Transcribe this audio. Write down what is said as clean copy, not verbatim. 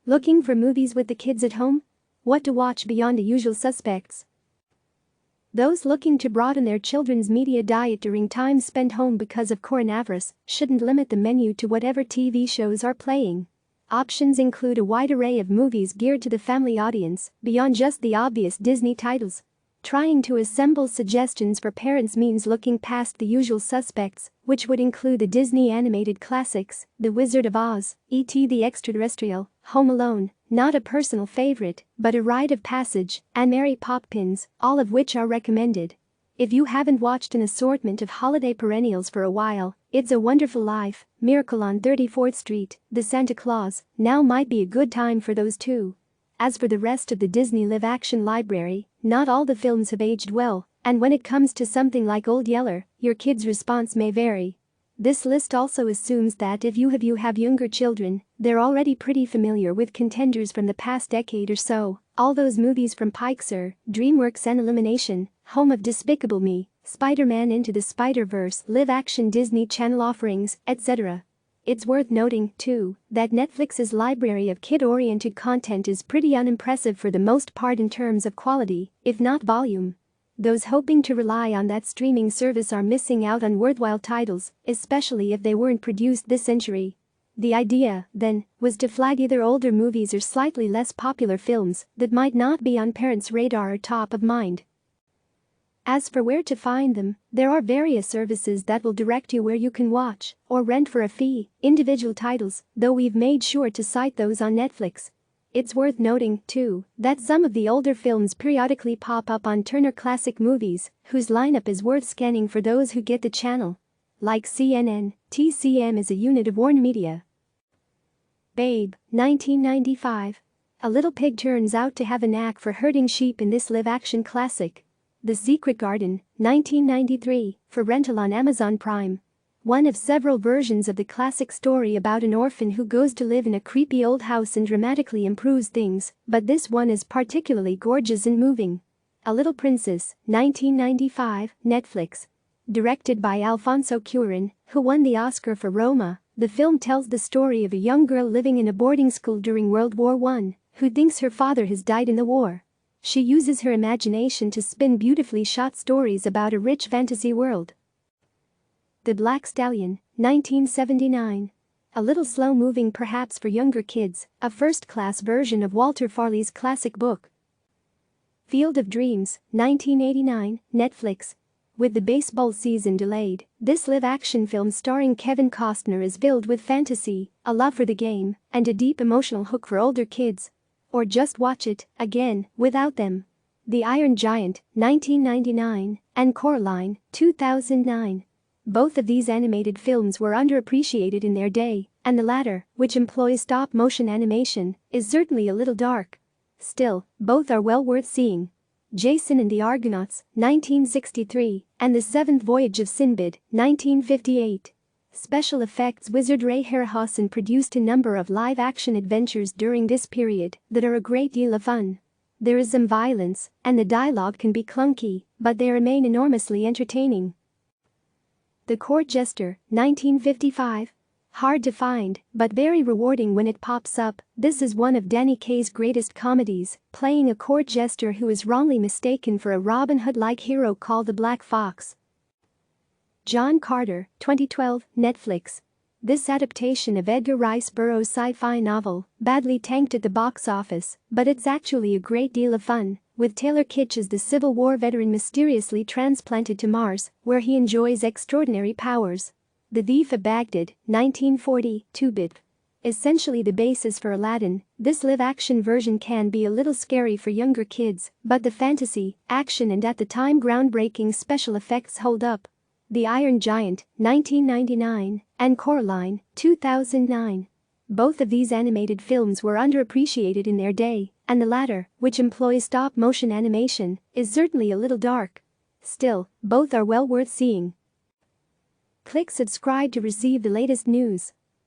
Looking for movies with the kids at home? What to watch beyond the usual suspects? Those looking to broaden their children's media diet during time spent home because of coronavirus shouldn't limit the menu to whatever TV shows are playing. Options include a wide array of movies geared to the family audience, beyond just the obvious Disney titles. Trying to assemble suggestions for parents means looking past the usual suspects, which would include the Disney animated classics, The Wizard of Oz, E.T. the Extraterrestrial, Home Alone, not a personal favorite, but a rite of passage, and Mary Poppins, all of which are recommended. If you haven't watched an assortment of holiday perennials for a while, It's a Wonderful Life, Miracle on 34th Street, The Santa Claus, now might be a good time for those too. As for the rest of the Disney live-action library, not all the films have aged well, and when it comes to something like Old Yeller, your kid's response may vary. This list also assumes that if you have younger children, they're already pretty familiar with contenders from the past decade or so, all those movies from Pixar, DreamWorks and Illumination, home of Despicable Me, Spider-Man Into the Spider-Verse, live-action Disney Channel offerings, etc. It's worth noting, too, that Netflix's library of kid-oriented content is pretty unimpressive for the most part in terms of quality, if not volume. Those hoping to rely on that streaming service are missing out on worthwhile titles, especially if they weren't produced this century. The idea, then, was to flag either older movies or slightly less popular films that might not be on parents' radar or top of mind. As for where to find them, there are various services that will direct you where you can watch or rent for a fee individual titles, though we've made sure to cite those on Netflix. It's worth noting, too, that some of the older films periodically pop up on Turner Classic Movies, whose lineup is worth scanning for those who get the channel. Like CNN, TCM is a unit of Warner Media. Babe, 1995. A little pig turns out to have a knack for herding sheep in this live-action classic. The Secret Garden, 1993, for rental on Amazon Prime. One of several versions of the classic story about an orphan who goes to live in a creepy old house and dramatically improves things, but this one is particularly gorgeous and moving. A Little Princess, 1995, Netflix. Directed by Alfonso Cuarón, who won the Oscar for Roma, the film tells the story of a young girl living in a boarding school during World War I, who thinks her father has died in the war. She uses her imagination to spin beautifully shot stories about a rich fantasy world. The Black Stallion, 1979. A little slow-moving perhaps for younger kids, a first-class version of Walter Farley's classic book. Field of Dreams, 1989, Netflix. With the baseball season delayed, this live-action film starring Kevin Costner is filled with fantasy, a love for the game, and a deep emotional hook for older kids. Or just watch it, again, without them. The Iron Giant, 1999, and Coraline, 2009. Both of these animated films were underappreciated in their day, and the latter, which employs stop-motion animation, is certainly a little dark. Still, both are well worth seeing. Jason and the Argonauts, 1963, and The Seventh Voyage of Sinbad, 1958. Special effects wizard Ray Harryhausen produced a number of live-action adventures during this period that are a great deal of fun. There is some violence, and the dialogue can be clunky, but they remain enormously entertaining. The Court Jester, 1955. Hard to find, but very rewarding when it pops up. This is one of Danny Kaye's greatest comedies, playing a court jester who is wrongly mistaken for a Robin Hood-like hero called the Black Fox. John Carter, 2012, Netflix. This adaptation of Edgar Rice Burroughs' sci-fi novel badly tanked at the box office, but it's actually a great deal of fun, with Taylor Kitsch as the Civil War veteran mysteriously transplanted to Mars, where he enjoys extraordinary powers. The Thief of Baghdad, 1940, 2-bit. Essentially the basis for Aladdin, this live-action version can be a little scary for younger kids, but the fantasy, action and at the time groundbreaking special effects hold up. The Iron Giant, 1999, and Coraline, 2009. Both of these animated films were underappreciated in their day, and the latter, which employs stop-motion animation, is certainly a little dark. Still, both are well worth seeing. Click subscribe to receive the latest news.